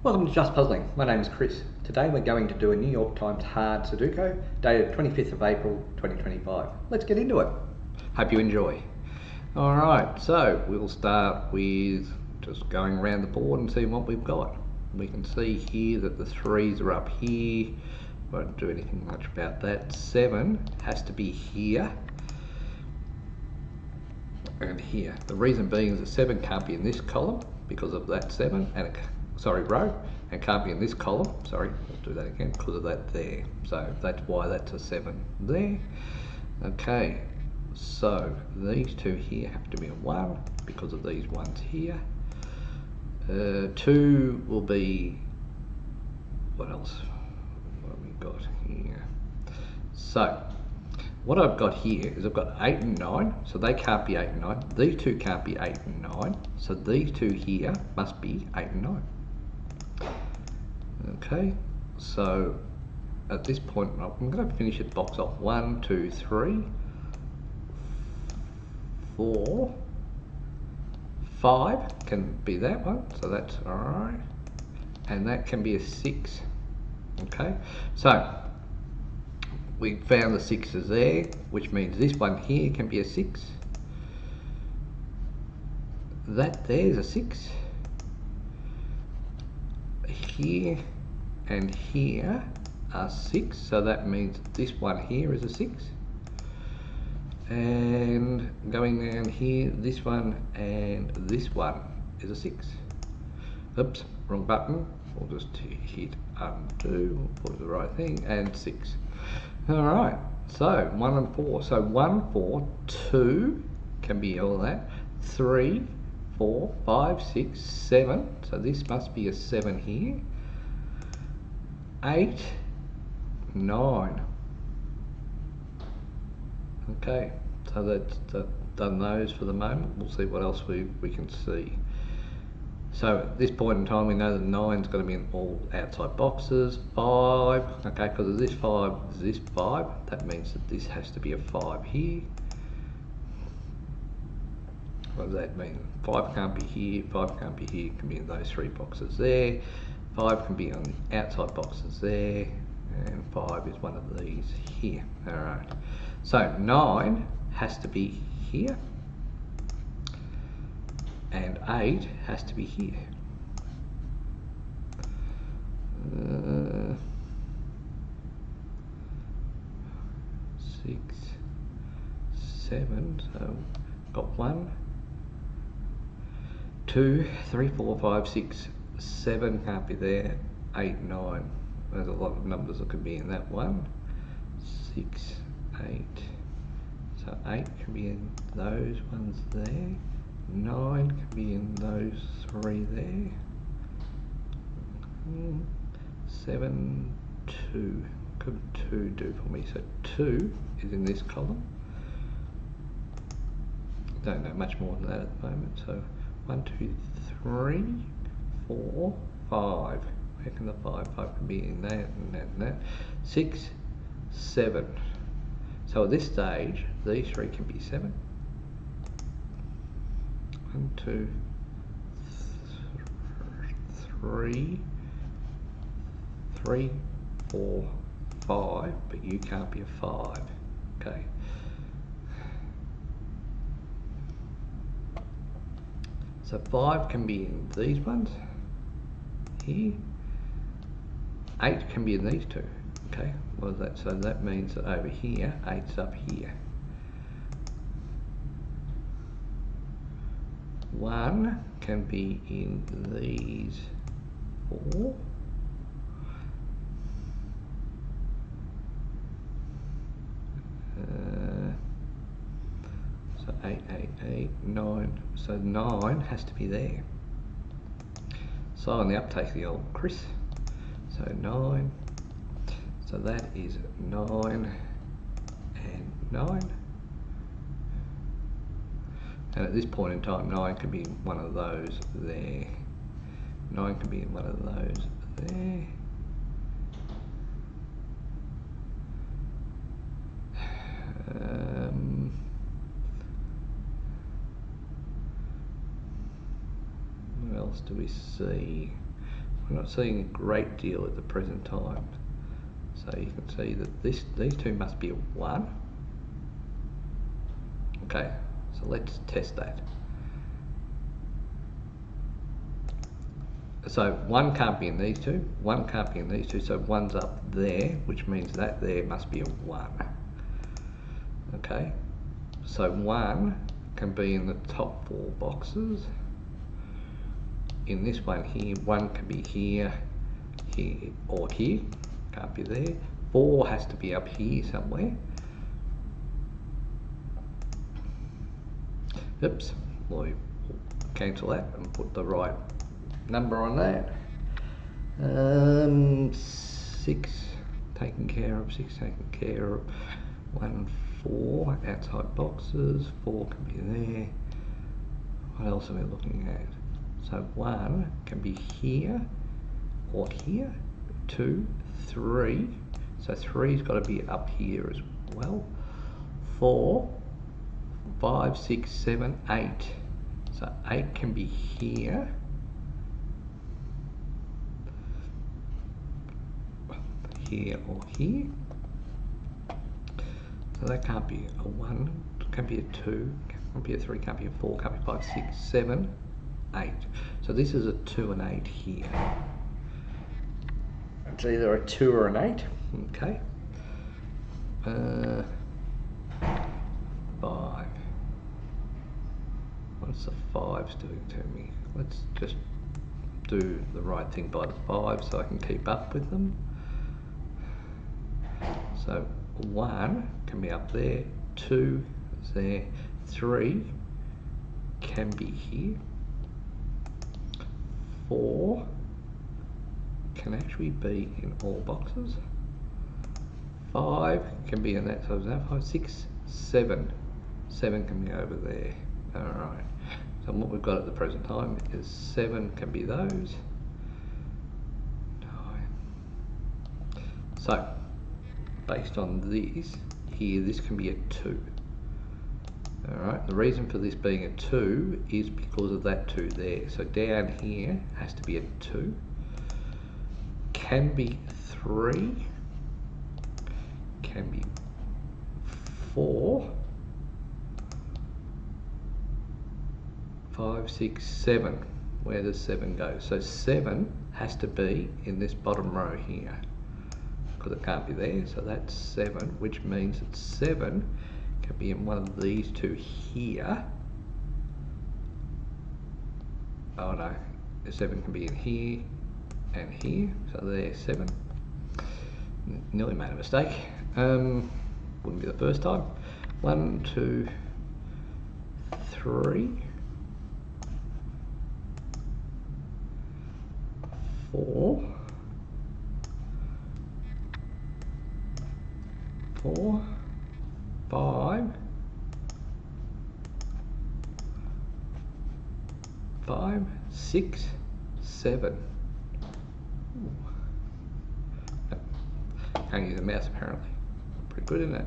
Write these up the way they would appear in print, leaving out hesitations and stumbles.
Welcome to Just Puzzling. My name is Chris. Today we're going to do a New York Times hard Sudoku dated 25th of April 2025. Let's get into it. Hope you enjoy. Alright, so we'll start with just going around the board and seeing what we've got. We can see here that the 3s are up here. Won't do anything much about that. 7 has to be here and here. The reason being is that 7 can't be in this column because of that 7 and row, and can't be in this column, I'll do that again, because of that there. So that's why that's a 7 there. Okay, so these 2 here have to be a 1 because of these ones here. 2 will be, what else? What have we got here? So what I've got here is I've got 8 and 9, so they can't be 8 and 9. These 2 can't be 8 and 9, so these 2 here must be 8 and 9. Okay, so at this point I'm going to finish the box off. 1, 2, 3, 4, 5 can be that one, so that's alright, and that can be a 6. Okay, so we found the 6s there, which means this one here can be a 6. That there's a 6. Here and here are 6, so that means this one here is a 6. And going down here, this one and this one is a 6. Oops, wrong button. We'll just hit undo, we'll put the right thing, and 6. Alright, so 1 and 4. So 1, 4, 2 can be all that. 3, 4, 5, 6, 7. So this must be a 7 here. 8, 9. Okay, so that's done those for the moment. We'll see what else we can see. So at this point in time we know that 9's going to be in all outside boxes. 5, okay, because of this 5 is this 5, that means that this has to be a 5 here. What does that mean? 5 can't be here, 5 can't be here, it can be in those 3 boxes there. 5 can be on the outside boxes there, and 5 is one of these here. Alright, so 9 has to be here, and 8 has to be here. 6, 7, so got 1, 2, 3, 4, 5, 6, 7 can't be there. 8, 9. There's a lot of numbers that could be in that one. 6, 8. So 8 can be in those ones there. 9 can be in those 3 there. 7, 2. What could 2 do for me? So 2 is in this column. Don't know much more than that at the moment. So 1, 2, 3, 4, 5. Where can the 5 can be in that and that and that? 6, 7. So at this stage, these 3 can be 7. 1, 2, 3, 3, 4, 5, but you can't be a 5. Okay. So 5 can be in these ones here. 8 can be in these 2. Okay, what is that? So that means that over here, 8's up here. 1 can be in these 4. So 8, 8, 8, 9. So 9 has to be there. So on the uptake the old Chris. So 9. So that is 9 and 9. And at this point in time, 9 can be one of those there. 9 can be one of those there. What else do we see? we're not seeing a great deal at the present time. So you can see that these two must be a 1. Okay, so let's test that. So 1 can't be in these two, 1 can't be in these two, so 1's up there, which means that there must be a 1. Okay, so 1 can be in the top 4 boxes. In this one here, 1 can be here, here, or here. Can't be there. 4 has to be up here somewhere. Oops, we'll cancel that and put the right number on that. 6 taken care of, 6 taken care of. 1, 4 outside boxes, 4 can be there. What else are we looking at? So 1 can be here or here. 2, 3, so 3's got to be up here as well. 4, 5, 6, 7, 8. So 8 can be here. Here or here. So that can't be a 1, can't be a 2, can't be a 3, can't be a 4, can't be 5, 6, 7, 8. So this is a 2 and 8 here. It's either a 2 or an 8. Okay. 5. What's the 5's doing to me? Let's just do the right thing by the 5 so I can keep up with them. So 1 can be up there, 2 is there, 3 can be here, 4 can actually be in all boxes, 5 can be in that, so that 5, 6, 7 can be over there. Alright, so what we've got at the present time is 7 can be those, 9. So based on this here, this can be a 2. Alright, the reason for this being a 2 is because of that 2 there. So down here has to be a 2. Can be 3. Can be 4. 5, 6, 7. Where does 7 go? So 7 has to be in this bottom row here, because it can't be there, so that's 7, which means that 7 can be in one of these two here. Oh no, 7 can be in here and here, so there's 7. Nearly made a mistake. Wouldn't be the first time. 1, 2, 3, 4, 4, 5, 5, 6, 7. Can't use a mouse apparently. Pretty good, isn't it?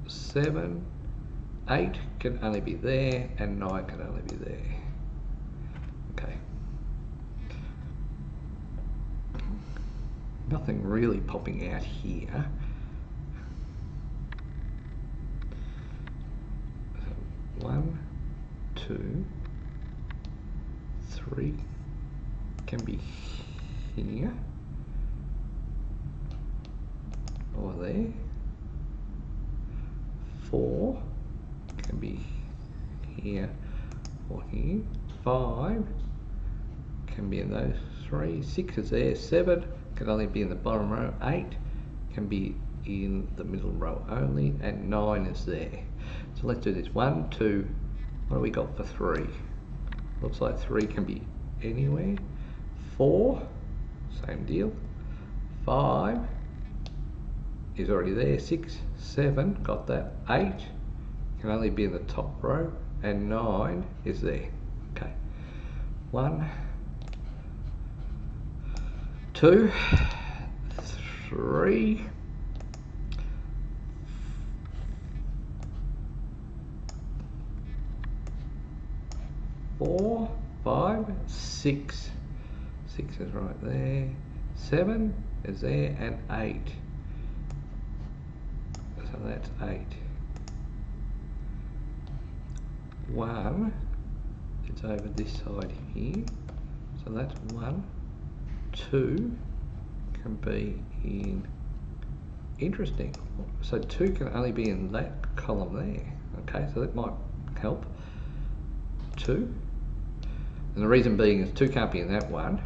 7, 8 can only be there, and 9 can only be there. Okay. Nothing really popping out here. 1, 2, 3 can be here or there. 4 can be here or here. 5 can be in those 3. 6 is there. 7 can only be in the bottom row. 8 can be in the middle row only, and 9 is there. So let's do this. 1, 2, what do we got for 3? Looks like 3 can be anywhere. 4, same deal. 5 is already there. 6, 7, got that. 8 can only be in the top row, and 9 is there. Okay. 1, 2, 3, 4, 5, 6, 6 is right there, 7 is there, and 8. So that's 8. 1 is over this side here, so that's 1. 2 can be in, interesting, so 2 can only be in that column there. Okay, so that might help. 2, and the reason being is 2 can't be in that one,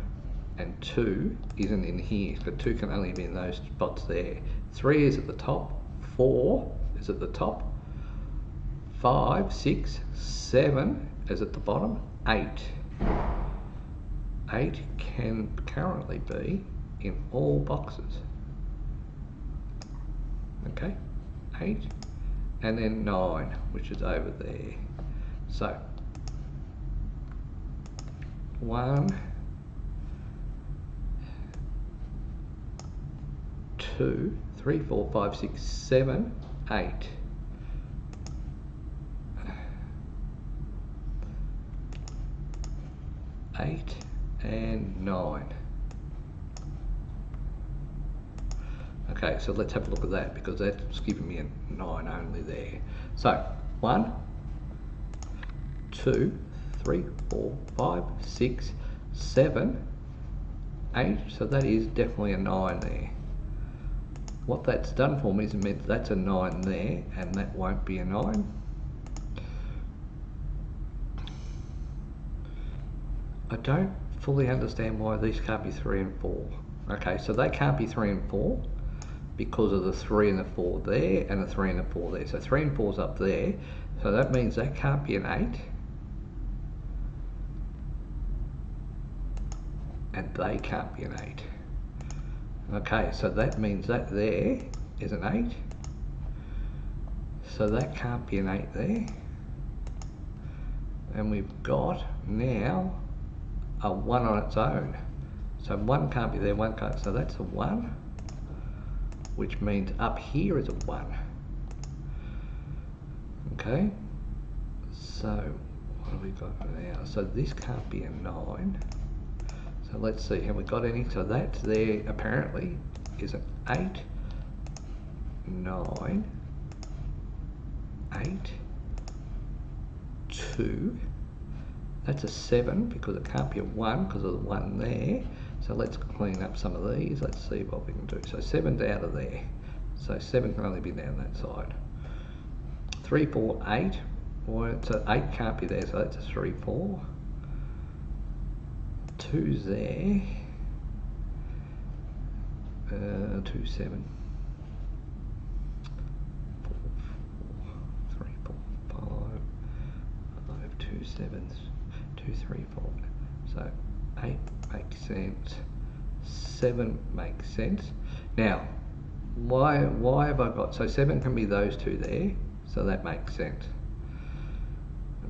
and 2 isn't in here, so 2 can only be in those spots there. 3 is at the top, 4 is at the top, 5, 6, 7 is at the bottom, 8. 8 can currently be in all boxes. Okay, 8, and then 9, which is over there. So 1, 2, 3, 4, 5, 6, 7, 8. 8 and 9. Okay, so let's have a look at that, because that's giving me a 9 only there. So 1, 2, 3, 4, 5, 6, 7, 8. So that is definitely a 9 there. What that's done for me is it meant that's a 9 there, and that won't be a 9. I don't fully understand why these can't be 3 and 4. Okay, so they can't be 3 and 4 because of the 3 and the 4 there, and the 3 and the 4 there. So 3 and 4 is up there, so that means that can't be an 8. And they can't be an 8. Okay, so that means that there is an 8. So that can't be an 8 there. And we've got now a 1 on its own. So 1 can't be there, 1 can't. So that's a 1, which means up here is a 1. Okay, so what have we got now? So this can't be a 9. So let's see, have we got any? So that's there apparently is an 8, 9, 8, 2. That's a 7 because it can't be a 1 because of the 1 there. So let's clean up some of these. Let's see what we can do. So 7's out of there. So 7 can only be down that side. 3, 4, 8. Well, so 8 can't be there, so that's a 3, 4. 2's there. 2, 7. 4, 4, 3, 4, 5, 2, 7s. 2, 3, 4. So 8 makes sense. 7 makes sense. Now, why have I got, so 7 can be those two there, so that makes sense.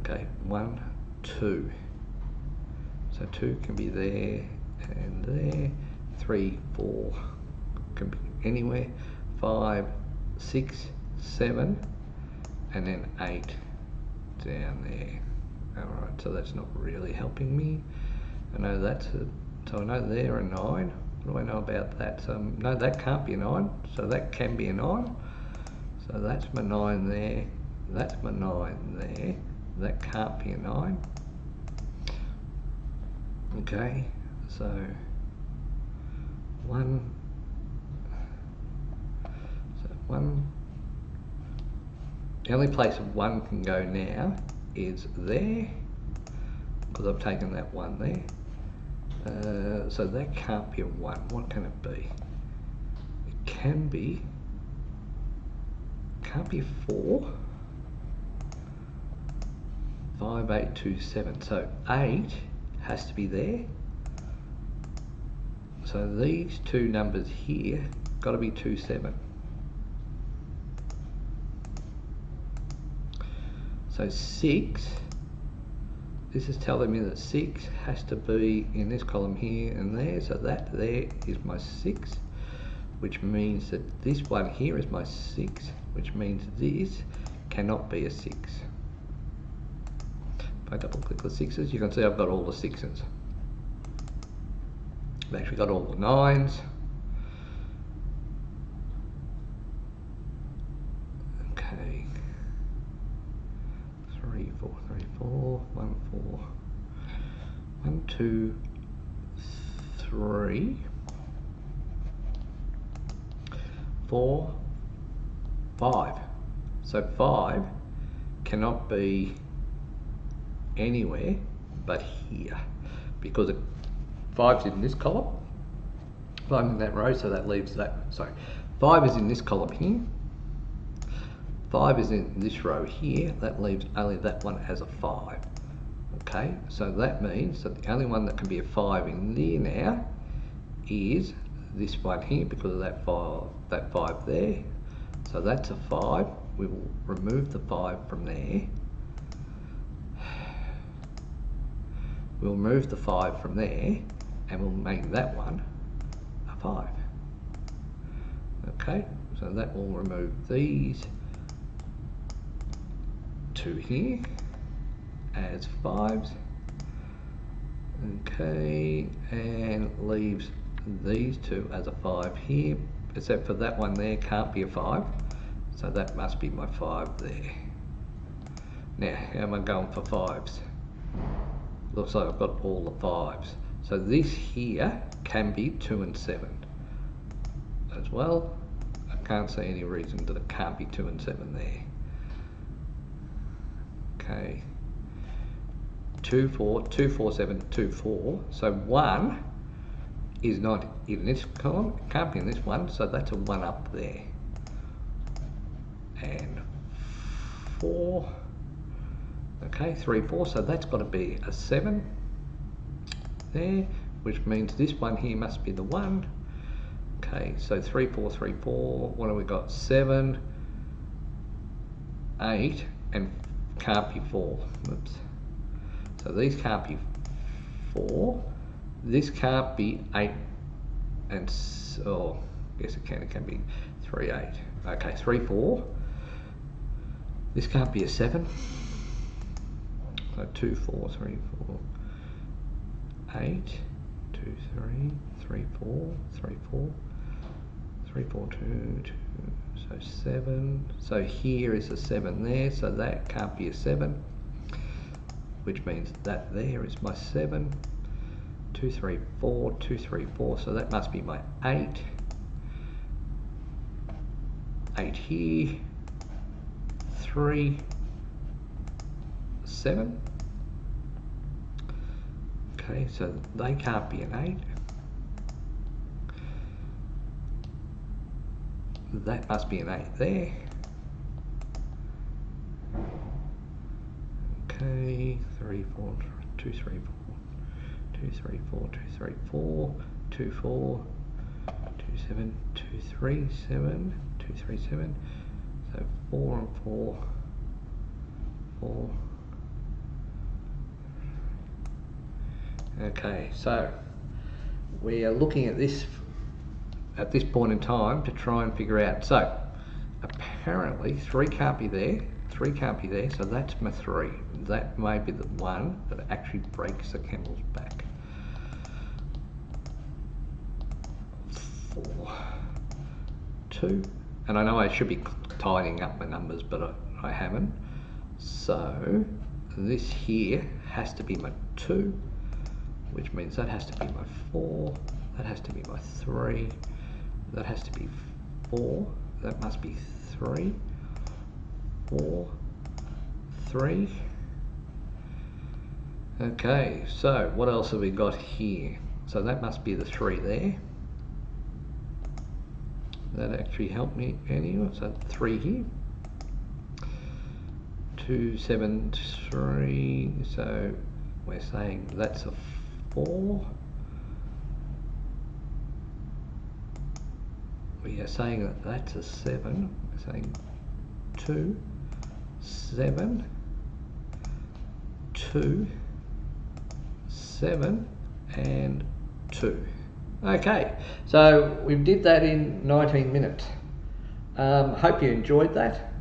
Okay, 1, 2. So 2 can be there and there. 3, 4 can be anywhere. 5, 6, 7, and then 8 down there. Alright, so that's not really helping me. I know that's a, so I know there a 9. What do I know about that? So no, that can't be a 9, so that can be a 9. So that's my 9 there, that's my 9 there, that can't be a 9. Okay, so 1, so 1, the only place 1 can go now is there, because I've taken that 1 there. So that can't be a 1. What can it be? It can be, can't be 4. 5, 8, 2, 7. So 8 has to be there. So these two numbers here got to be 2, 7. So 6, this is telling me that 6 has to be in this column here and there, so that there is my 6, which means that this one here is my 6, which means this cannot be a 6. If I double click the 6s, you can see I've got all the 6s. We've actually got all the 9s. Okay. 3, 4, 3, 4, 1, 4. 1, 2, 3, 4, 5. So 5 cannot be anywhere but here, because 5's in this column, 5's in that row, so that leaves that, sorry, 5 is in this column here, 5 is in this row here, that leaves only that one as a 5. Okay, so that means that the only one that can be a 5 in there now is this one here, because of that 5 there. So that's a 5. We will remove the 5 from there. We'll remove the 5 from there, and we'll make that one a 5. Okay, so that will remove these two here as 5s. Okay, and leaves these two as a 5 here, except for that one there can't be a 5, so that must be my 5 there. Now, how am I going for 5s? Looks like I've got all the 5s. So this here can be 2 and 7 as well. I can't see any reason that it can't be 2 and 7 there. Okay. 2, 4, 2, 4, 7, 2, 4. So 1 is not in this column, it can't be in this one, so that's a 1 up there. And 4, okay, 3, 4, so that's got to be a 7 there, which means this one here must be the 1. Okay, so 3, 4, 3, 4, what have we got? 7, 8, and can't be 4. Oops. So these can't be 4. This can't be 8, and oh, yes it can be 3, 8. Okay, 3, 4. This can't be a 7. So 2, 4, 3, 4, 8, 2, 3, 3, 4, 3, 4, 3, 4, 2, 2, so 7. So here is a 7 there, so that can't be a 7, which means that there is my 7. 2, 3, 4, 2, 3, 4, so that must be my 8. 8 here, 3, 7. Okay, so they can't be an 8. That must be an 8 there. Okay, 3, 4, 2, 3, 4, 2, 3, 4, 2, 3, 4, 2, 4, 2, 7, 2, 3, 7, 2, 3, 7. So 4 and 4, 4. Okay, so we are looking at this point in time to try and figure out. So apparently 3 can't be there, 3 can't be there, so that's my 3. That may be the one that actually breaks the camel's back. 4, 2, and I know I should be tidying up my numbers, but I haven't. So this here has to be my 2, which means that has to be my 4, that has to be my 3, that has to be 4, that must be 3, 4, 3. Okay, so what else have we got here? So that must be the 3 there. That actually helped me anyway, so 3 here. 2, 7, 3, so we're saying that's a 4. We are saying that that's a 7. We're saying 2, 7, 2, 7, and 2. Okay, so we did that in 19 minutes. Hope you enjoyed that.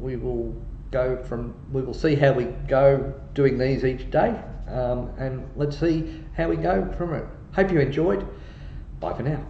We will see how we go doing these each day, and let's see how we go from it. Hope you enjoyed. Bye for now.